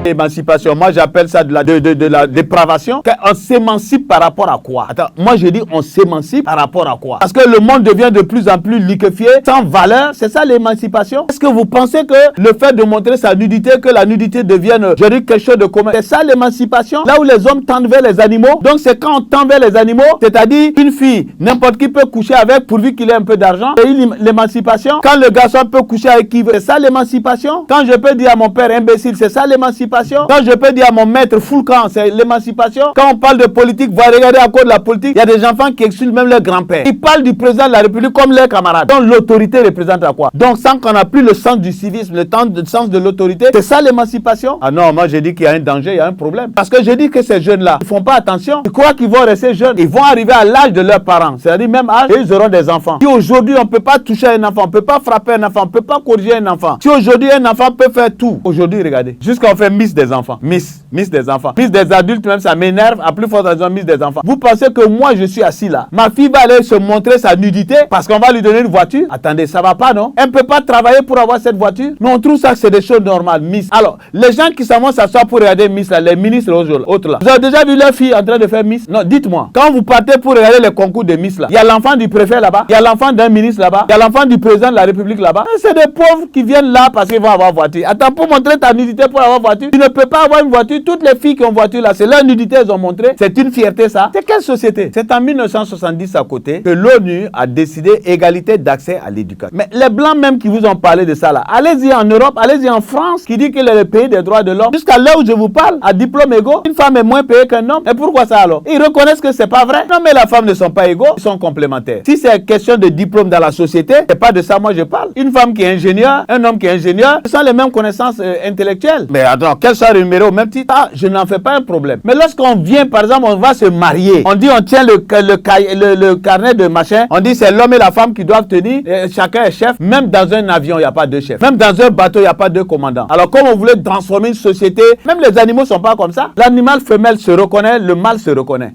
L'émancipation, moi j'appelle ça de la dépravation. On s'émancipe par rapport à quoi? Attends, moi je dis on s'émancipe par rapport à quoi? Parce que le monde devient de plus en plus liquéfié, sans valeur. C'est ça l'émancipation? Est-ce que vous pensez que le fait de montrer sa nudité, que la nudité devienne, je dis, quelque chose de commun? C'est ça l'émancipation? Là où les hommes tendent vers les animaux. Donc c'est quand on tend vers les animaux, c'est-à-dire une fille, n'importe qui peut coucher avec pourvu qu'il ait un peu d'argent. C'est l'émancipation. Quand le garçon peut coucher avec qui veut, c'est ça l'émancipation. Quand je peux dire à mon père imbécile, c'est ça l'émancipation. Quand je peux dire à mon maître full camp, c'est l'émancipation. Quand on parle de politique, vous regardez à cause de la politique, il y a des enfants qui excluent même leur grand-père. Ils parlent du président de la République comme leurs camarades. Donc l'autorité représente à quoi? Donc sans qu'on n'a plus le sens du civisme, le sens de l'autorité, c'est ça l'émancipation? Ah non, moi j'ai dit qu'il y a un danger, il y a un problème. Parce que je dis que ces jeunes-là, ils font pas attention. Ils croient qu'ils vont rester jeunes. Ils vont arriver à l'âge de leurs parents, c'est-à-dire même âge, et ils auront des enfants. Si aujourd'hui on peut pas toucher un enfant, on peut pas frapper un enfant, on peut pas corriger un enfant. Si aujourd'hui un enfant peut faire tout, aujourd'hui regardez, jusqu'à on fait Miss des enfants, Miss des enfants, Miss des adultes même, ça m'énerve, à plus forte raison Miss des enfants. Vous pensez que moi je suis assis là, ma fille va aller se montrer sa nudité parce qu'on va lui donner une voiture? Attendez, ça va pas non? Elle peut pas travailler pour avoir cette voiture? Mais on trouve ça que c'est des choses normales, Miss. Alors, les gens qui s'en vont s'asseoir pour regarder Miss là, les ministres autres là, vous avez déjà vu leur fille en train de faire Miss? Non, dites-moi, quand vous partez pour regarder les concours de Miss là, il y a l'enfant du préfet là-bas, il y a l'enfant d'un ministre là-bas, il y a l'enfant du président de la République là-bas. C'est des pauvres qui viennent là parce qu'ils vont avoir voiture. Attends, pour montrer ta nudité pour avoir voiture, tu ne peux pas avoir une voiture. Toutes les filles qui ont voiture là, c'est leur nudité, elles ont montré. C'est une fierté ça. C'est quelle société? C'est en 1970 à côté que l'ONU a décidé égalité d'accès à l'éducation. Mais les blancs même qui vous ont parlé de ça là, allez-y en Europe, allez-y en France, qui dit qu'il est le pays des droits de l'homme. Jusqu'à l'heure où je vous parle, à diplôme égaux, une femme est moins payée qu'un homme. Et pourquoi ça alors? Ils reconnaissent que c'est pas vrai. Non mais la femme ne sont pas égaux, ils sont complémentaires. Si c'est question de diplôme dans la société, c'est pas de ça moi je parle. Une femme qui est ingénieure, un homme qui est ingénieur, ce sont les mêmes connaissances intellectuelles. Mais attends, qu'elles soient rémunérées au même titre, je n'en fais pas un problème. Mais lorsqu'on vient, par exemple, on va se marier, on dit on tient le carnet de machin, on dit c'est l'homme et la femme qui doivent tenir, chacun est chef. Même dans un avion, il n'y a pas deux chefs. Même dans un bateau, il n'y a pas deux commandants. Alors comme on voulait transformer une société, même les animaux ne sont pas comme ça. L'animal femelle se reconnaît, le mâle se reconnaît.